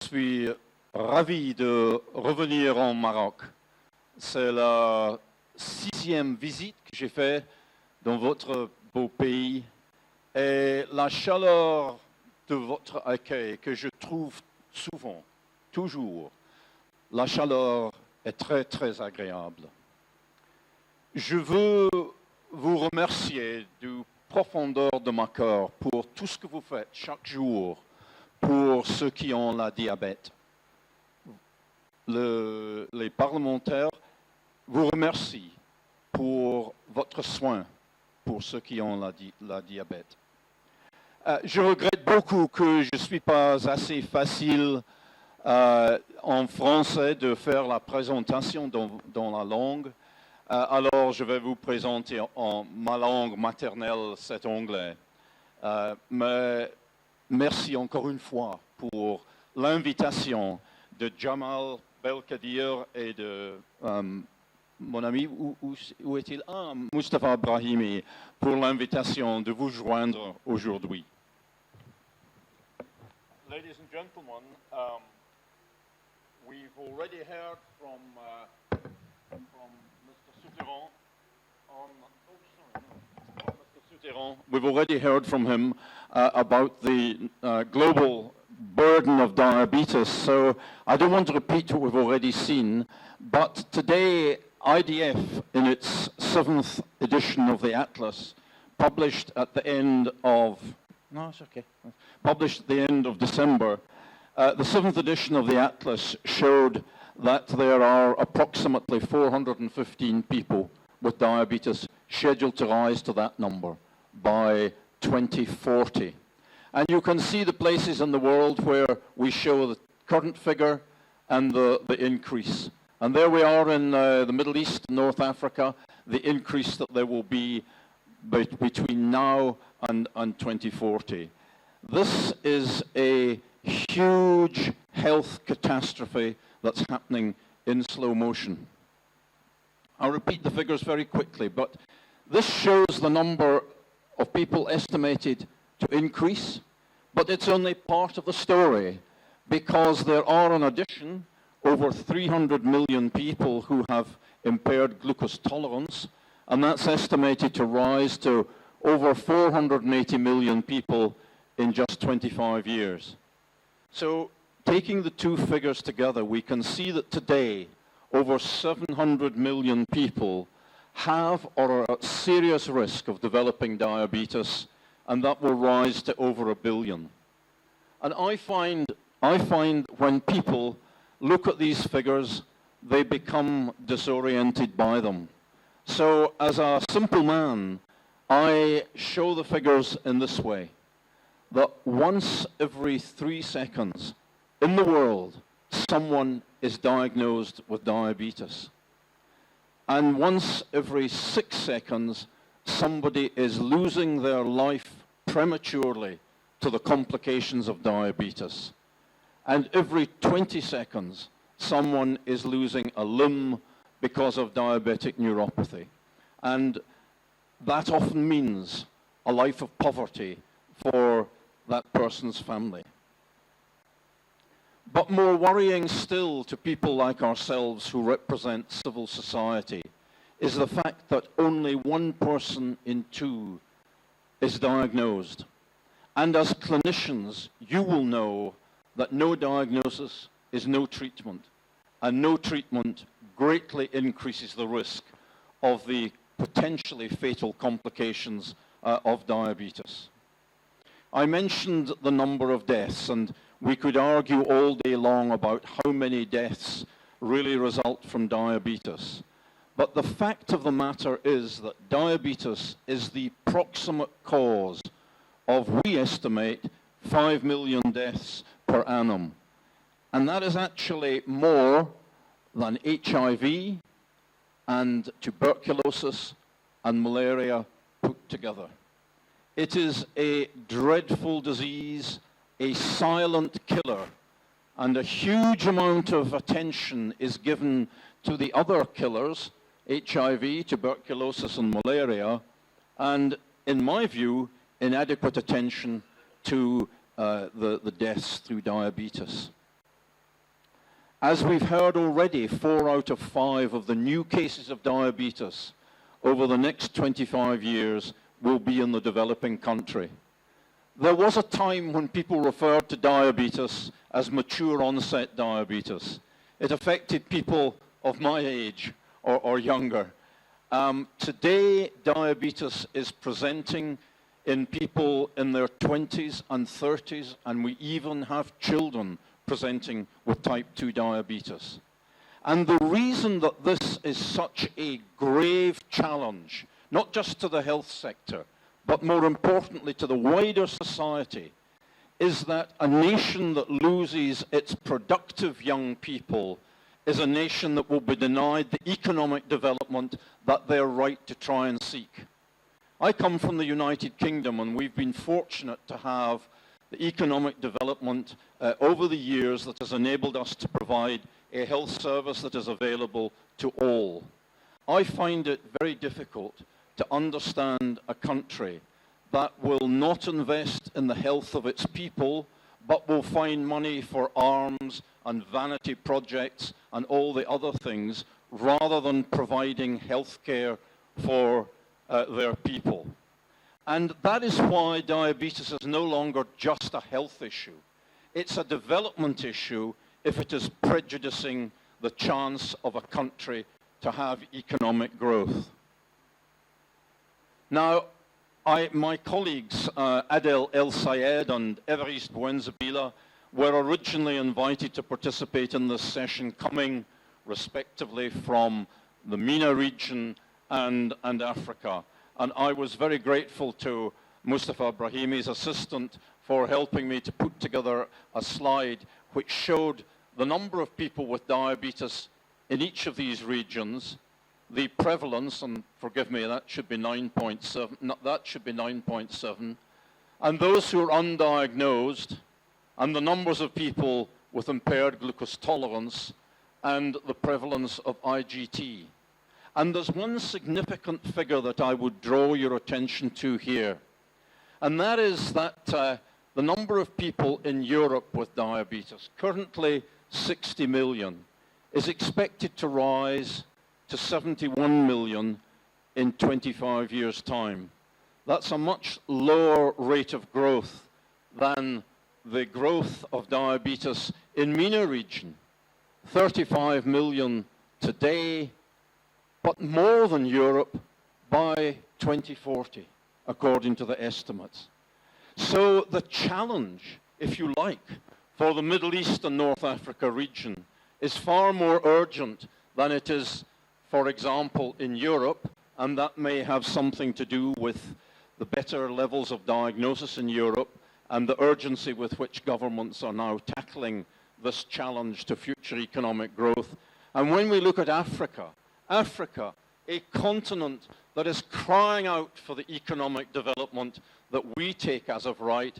suis ravi de revenir au Maroc. C'est la 6e visite que j'ai faite dans votre beau pays et la chaleur de votre accueil que je trouve souvent, toujours, la chaleur est très très agréable. Je veux vous remercier du profondeur de mon cœur pour tout ce que vous faites chaque jour pour ceux qui ont la diabète. Les parlementaires vous remercient pour votre soin pour ceux qui ont la diabète. Je regrette beaucoup que je ne suis pas assez facile en français de faire la présentation dans la langue. Alors je vais vous présenter en ma langue maternelle, c'est anglais. Mais merci encore une fois pour l'invitation de Jamal Belkadir et de mon ami, où est-il? Mustafa Brahimi, pour l'invitation de vous joindre aujourd'hui. Ladies and gentlemen, we've already heard from Mr. Souterrain We've already heard from him about the global burden of diabetes, so I don't want to repeat what we've already seen, but today IDF, in its 7th edition of the Atlas, published at the end of December, the 7th edition of the Atlas showed that there are approximately 415 people with diabetes scheduled to rise to that number by 2040. And you can see the places in the world where we show the current figure and the increase. And there we are in the Middle East, North Africa, the increase that there will be between now and 2040. This is a huge health catastrophe that's happening in slow motion. I'll repeat the figures very quickly, but this shows the number of people estimated to increase, but it's only part of the story, because there are, in addition, over 300 million people who have impaired glucose tolerance, and that's estimated to rise to over 480 million people in just 25 years. So, taking the two figures together, we can see that today, over 700 million people have or are at serious risk of developing diabetes, and that will rise to over 1 billion. And I find when people look at these figures, they become disoriented by them. So as a simple man, I show the figures in this way, that once every 3 seconds in the world, someone is diagnosed with diabetes. And once every 6 seconds, somebody is losing their life prematurely to the complications of diabetes. And every 20 seconds, someone is losing a limb because of diabetic neuropathy. And that often means a life of poverty for that person's family. But more worrying still to people like ourselves who represent civil society is the fact that only 1 person in 2 is diagnosed. And as clinicians, you will know that no diagnosis is no treatment, and no treatment greatly increases the risk of the potentially fatal complications of diabetes. I mentioned the number of deaths, and we could argue all day long about how many deaths really result from diabetes. But the fact of the matter is that diabetes is the proximate cause of, we estimate, 5 million deaths per annum. And that is actually more than HIV and tuberculosis and malaria put together. It is a dreadful disease, a silent killer, and a huge amount of attention is given to the other killers, HIV, tuberculosis, and malaria, and in my view, inadequate attention to the deaths through diabetes. As we've heard already, 4 out of 5 of the new cases of diabetes over the next 25 years will be in the developing country. There was a time when people referred to diabetes as mature onset diabetes. It affected people of my age or younger. Today, diabetes is presenting in people in their 20s and 30s, and we even have children presenting with type 2 diabetes. And the reason that this is such a grave challenge, not just to the health sector, but more importantly to the wider society, is that a nation that loses its productive young people is a nation that will be denied the economic development that they're right to try and seek. I come from the United Kingdom, and we've been fortunate to have the economic development over the years that has enabled us to provide a health service that is available to all. I find it very difficult to understand a country that will not invest in the health of its people, but will find money for arms and vanity projects and all the other things, rather than providing health care for their people. And that is why diabetes is no longer just a health issue. It's a development issue if it is prejudicing the chance of a country to have economic growth. Now, my colleagues, Adel El Sayed and Evariste Buenzabila, were originally invited to participate in this session, coming respectively from the MENA region and Africa. And I was very grateful to Mustafa Brahimi's assistant for helping me to put together a slide which showed the number of people with diabetes in each of these regions, the prevalence, and forgive me, that should be 9.7, that should be 9.7, and those who are undiagnosed, and the numbers of people with impaired glucose tolerance, and the prevalence of IGT. And there's one significant figure that I would draw your attention to here, and that is that the number of people in Europe with diabetes, currently 60 million, is expected to rise to 71 million in 25 years' time. That's a much lower rate of growth than the growth of diabetes in MENA region. 35 million today, but more than Europe by 2040, according to the estimates. So the challenge, if you like, for the Middle East and North Africa region is far more urgent than it is, for example, in Europe, and that may have something to do with the better levels of diagnosis in Europe and the urgency with which governments are now tackling this challenge to future economic growth. And when we look at Africa, a continent that is crying out for the economic development that we take as of right,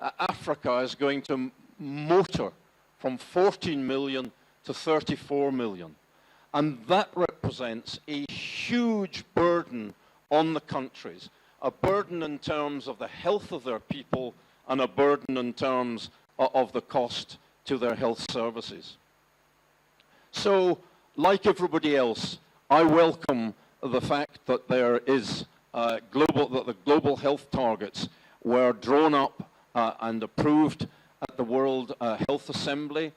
Africa is going to motor from 14 million to 34 million. And that represents a huge burden on the countries, a burden in terms of the health of their people and a burden in terms of the cost to their health services. So, like everybody else, I welcome the fact that there is that the global health targets were drawn up and approved at the World Health Assembly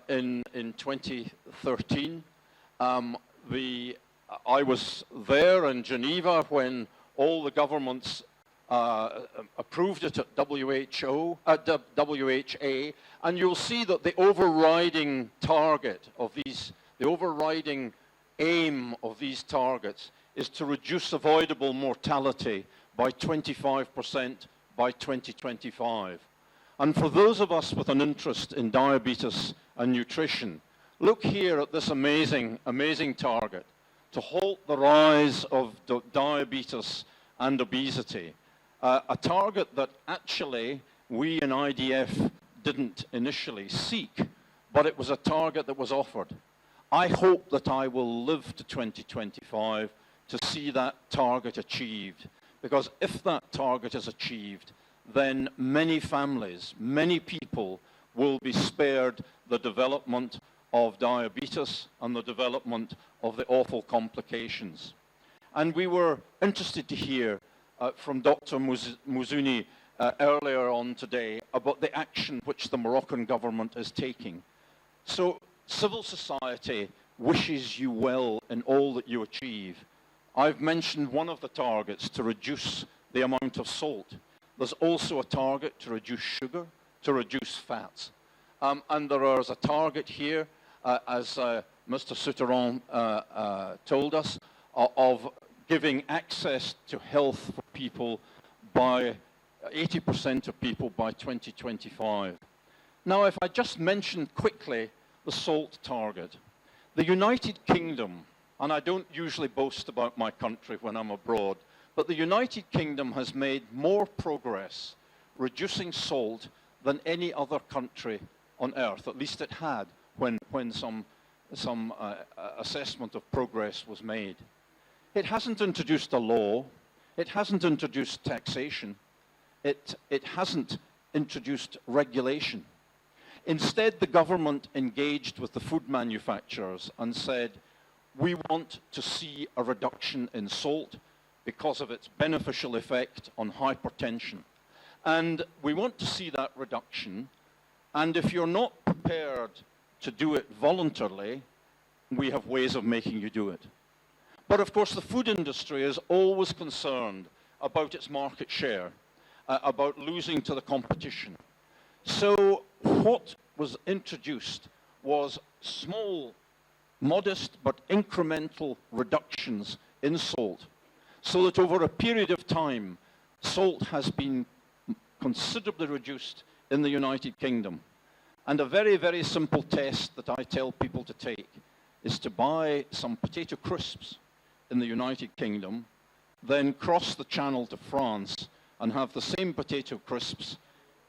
in 2013. I was there in Geneva when all the governments approved it at WHA, and you'll see that the overriding target of these, the overriding aim of these targets is to reduce avoidable mortality by 25% by 2025. And for those of us with an interest in diabetes and nutrition, look here at this amazing, amazing target to halt the rise of diabetes and obesity. A target that actually we in IDF didn't initially seek, but it was a target that was offered. I hope that I will live to 2025 to see that target achieved, because if that target is achieved, then many families, many people will be spared the development of diabetes and the development of the awful complications. And we were interested to hear from Dr. Mouzouni earlier on today about the action which the Moroccan government is taking. So civil society wishes you well in all that you achieve. I've mentioned one of the targets, to reduce the amount of salt. There's also a target to reduce sugar, to reduce fats. And there is a target here, as Mr. Souterrain told us, of giving access to health for people by 80% of people by 2025. Now, if I just mention quickly the salt target. The United Kingdom, and I don't usually boast about my country when I'm abroad, but the United Kingdom has made more progress reducing salt than any other country on earth. At least it had when some assessment of progress was made. It hasn't introduced a law. It hasn't introduced taxation. It hasn't introduced regulation. Instead, the government engaged with the food manufacturers and said, we want to see a reduction in salt because of its beneficial effect on hypertension. And we want to see that reduction. And if you're not prepared to do it voluntarily, we have ways of making you do it. But of course, the food industry is always concerned about its market share, about losing to the competition. So what was introduced was small, modest, but incremental reductions in salt, so that over a period of time, salt has been considerably reduced in the United Kingdom. And a very, very simple test that I tell people to take is to buy some potato crisps in the United Kingdom, then cross the channel to France and have the same potato crisps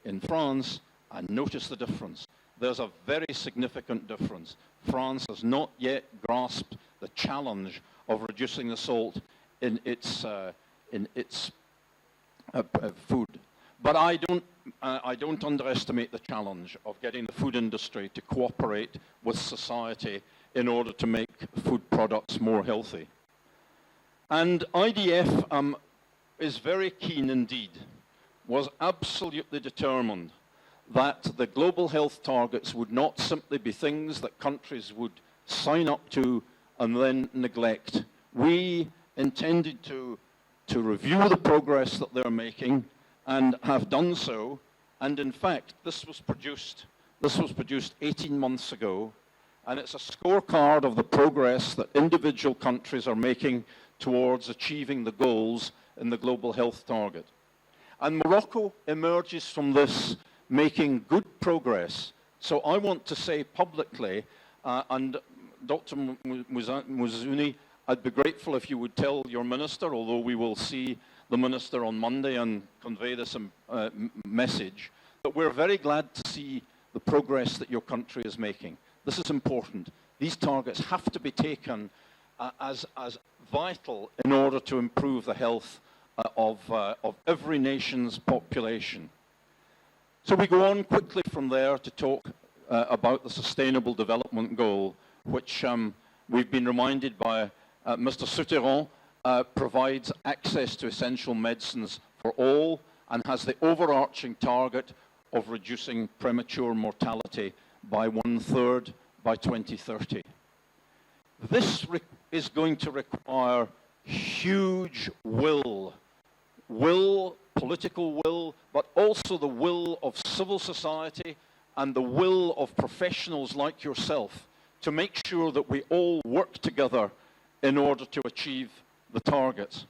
in France, and notice the difference. There's a very significant difference. France has not yet grasped the challenge of reducing the salt in its food. But I don't underestimate the challenge of getting the food industry to cooperate with society in order to make food products more healthy. And IDF is very keen indeed, was absolutely determined that the global health targets would not simply be things that countries would sign up to and then neglect. We intended to review the progress that they're making and have done so. And in fact, this was produced 18 months ago, and it's a scorecard of the progress that individual countries are making towards achieving the goals in the global health target. And Morocco emerges from this making good progress. So I want to say publicly, and Dr. Mouzouni, I'd be grateful if you would tell your minister, although we will see the minister on Monday and convey this message, that we're very glad to see the progress that your country is making. This is important. These targets have to be taken as vital in order to improve the health of every nation's population. So we go on quickly from there to talk about the Sustainable Development Goal, which we've been reminded by Mr. Souterrain provides access to essential medicines for all and has the overarching target of reducing premature mortality by 1/3 by 2030. This is going to require huge will, political will, but also the will of civil society and the will of professionals like yourself to make sure that we all work together in order to achieve the targets.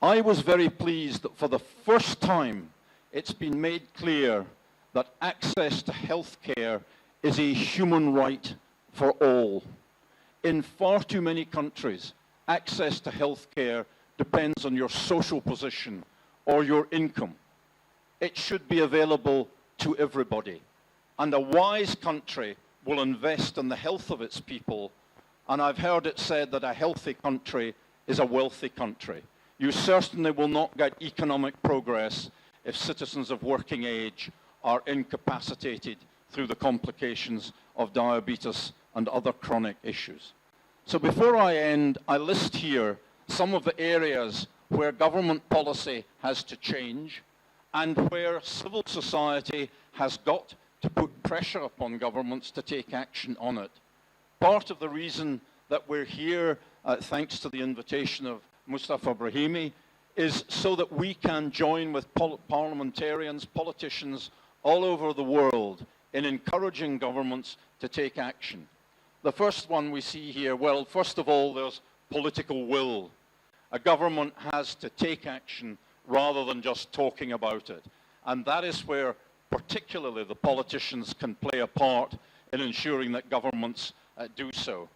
I was very pleased that for the first time it's been made clear that access to health care is a human right for all. In far too many countries, access to health care depends on your social position or your income. It should be available to everybody. And a wise country will invest in the health of its people. And I've heard it said that a healthy country is a wealthy country. You certainly will not get economic progress if citizens of working age are incapacitated through the complications of diabetes and other chronic issues. So before I end, I list here some of the areas where government policy has to change and where civil society has got to put pressure upon governments to take action on it. Part of the reason that we're here, thanks to the invitation of Mustafa Brahimi, is so that we can join with parliamentarians, politicians all over the world in encouraging governments to take action. The first one we see here, well, first of all, there's political will. A government has to take action rather than just talking about it. And that is where particularly the politicians can play a part in ensuring that governments do so.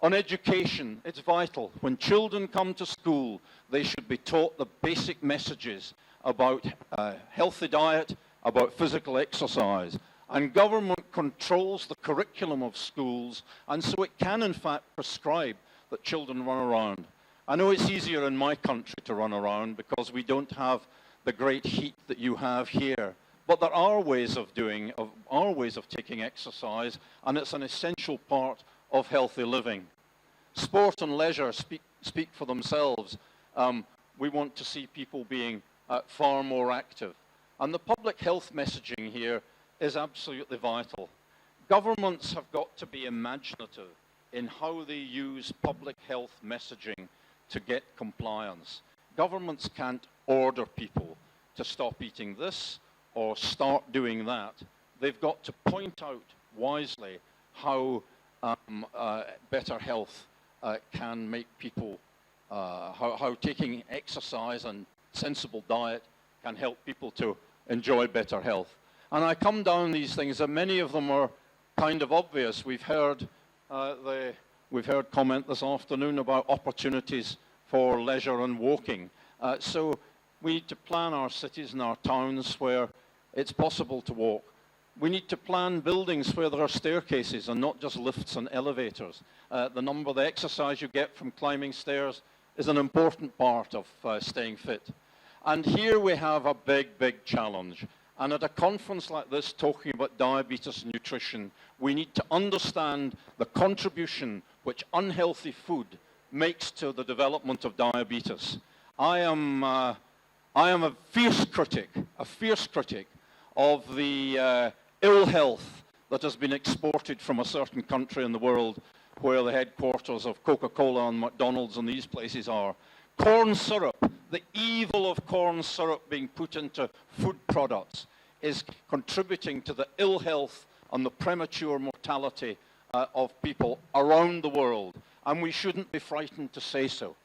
On education, it's vital. When children come to school, they should be taught the basic messages about healthy diet, about physical exercise. And government controls the curriculum of schools, and so it can in fact prescribe that children run around. I know it's easier in my country to run around because we don't have the great heat that you have here. But there are ways of taking exercise, and it's an essential part of healthy living. Sport and leisure speak for themselves. We want to see people being far more active. And the public health messaging here is absolutely vital. Governments have got to be imaginative in how they use public health messaging to get compliance. Governments can't order people to stop eating this or start doing that. They've got to point out wisely how better health can make people, how taking exercise and sensible diet can help people to enjoy better health. And I come down these things, and many of them are kind of obvious. We've heard comment this afternoon about opportunities for leisure and walking. So we need to plan our cities and our towns where it's possible to walk. We need to plan buildings where there are staircases and not just lifts and elevators. The exercise you get from climbing stairs is an important part of staying fit. And here we have a big, big challenge. And at a conference like this, talking about diabetes and nutrition, we need to understand the contribution which unhealthy food makes to the development of diabetes. I am a fierce critic of the ill health that has been exported from a certain country in the world where the headquarters of Coca-Cola and McDonald's and these places are. Corn syrup, the evil of corn syrup being put into food products is contributing to the ill health and the premature mortality of people around the world. And we shouldn't be frightened to say so.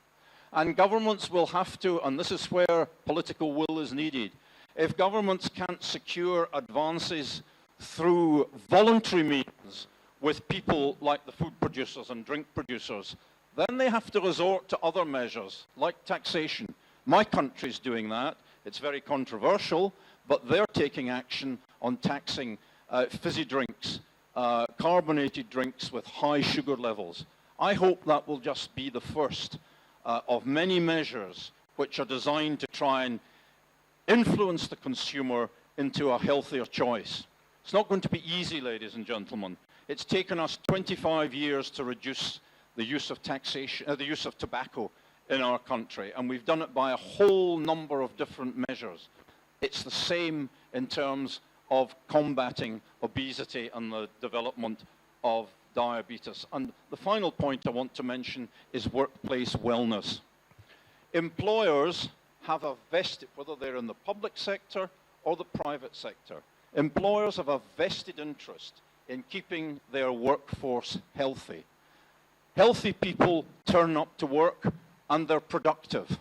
And governments will have to, and this is where political will is needed, if governments can't secure advances through voluntary means with people like the food producers and drink producers, then they have to resort to other measures, like taxation. My country's doing that. It's very controversial, but they're taking action on taxing fizzy drinks, carbonated drinks with high sugar levels. I hope that will just be the first of many measures which are designed to try and influence the consumer into a healthier choice. It's not going to be easy, ladies and gentlemen. It's taken us 25 years to reduce the use of the use of tobacco in our country, and we've done it by a whole number of different measures. It's the same in terms of combating obesity and the development of diabetes. And the final point I want to mention is workplace wellness. Employers have a vested, whether they're in the public sector or the private sector, employers have a vested interest in keeping their workforce healthy. Healthy people turn up to work and they're productive.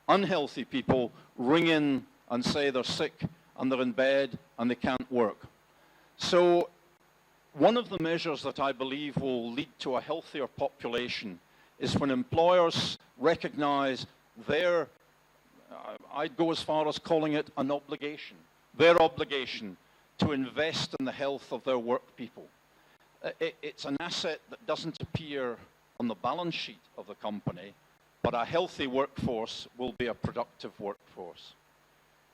Unhealthy people ring in and say they're sick and they're in bed and they can't work. So one of the measures that I believe will lead to a healthier population is when employers recognize their, I'd go as far as calling it an obligation, their obligation to invest in the health of their work people. It's an asset that doesn't appear on the balance sheet of the company, but a healthy workforce will be a productive workforce.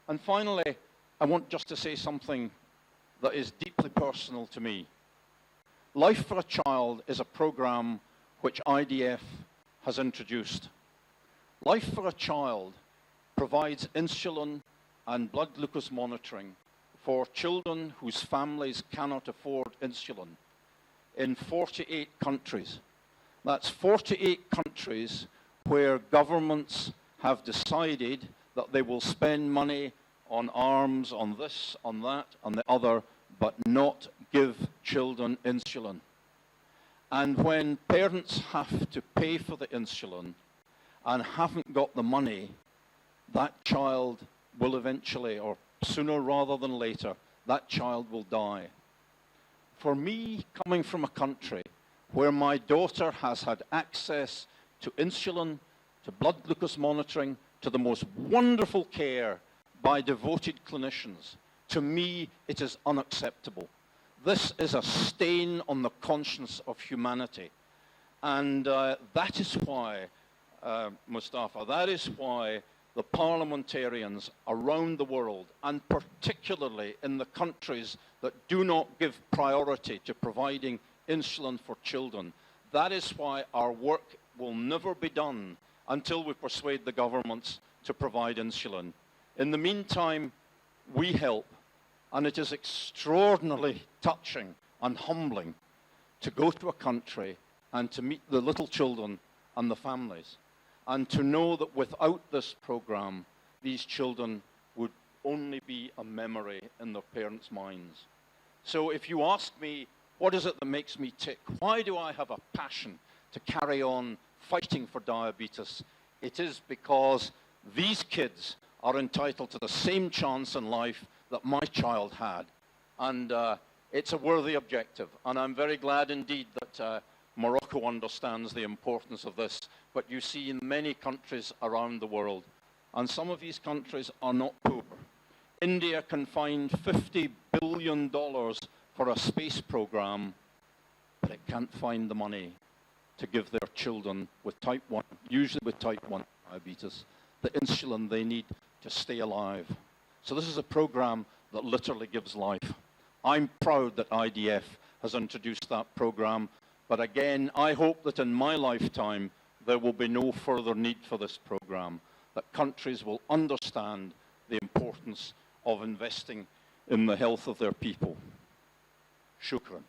And finally, I want just to say something that is deeply personal to me. Life for a Child is a program which IDF has introduced. Life for a Child provides insulin and blood glucose monitoring for children whose families cannot afford insulin in 48 countries. That's 48 countries where governments have decided that they will spend money on arms, on this, on that, on the other, but not give children insulin. And when parents have to pay for the insulin and haven't got the money, that child will eventually, or sooner rather than later, that child will die. For me, coming from a country where my daughter has had access to insulin, to blood glucose monitoring, to the most wonderful care by devoted clinicians, to me, it is unacceptable. This is a stain on the conscience of humanity. And that is why, Mustafa, that is why the parliamentarians around the world, and particularly in the countries that do not give priority to providing insulin for children, that is why our work will never be done until we persuade the governments to provide insulin. In the meantime, we help, and it is extraordinarily touching and humbling to go to a country and to meet the little children and the families, and to know that without this program, these children would only be a memory in their parents' minds. So if you ask me, what is it that makes me tick? Why do I have a passion to carry on fighting for diabetes? It is because these kids are entitled to the same chance in life that my child had. And it's a worthy objective. And I'm very glad indeed that Morocco understands the importance of this. But you see in many countries around the world, and some of these countries are not poor. India can find $50 billion for a space program, but it can't find the money to give their children with type 1, usually with type 1 diabetes, the insulin they need to stay alive. So this is a program that literally gives life. I'm proud that IDF has introduced that program, but again, I hope that in my lifetime, there will be no further need for this program, that countries will understand the importance of investing in the health of their people. Shukran.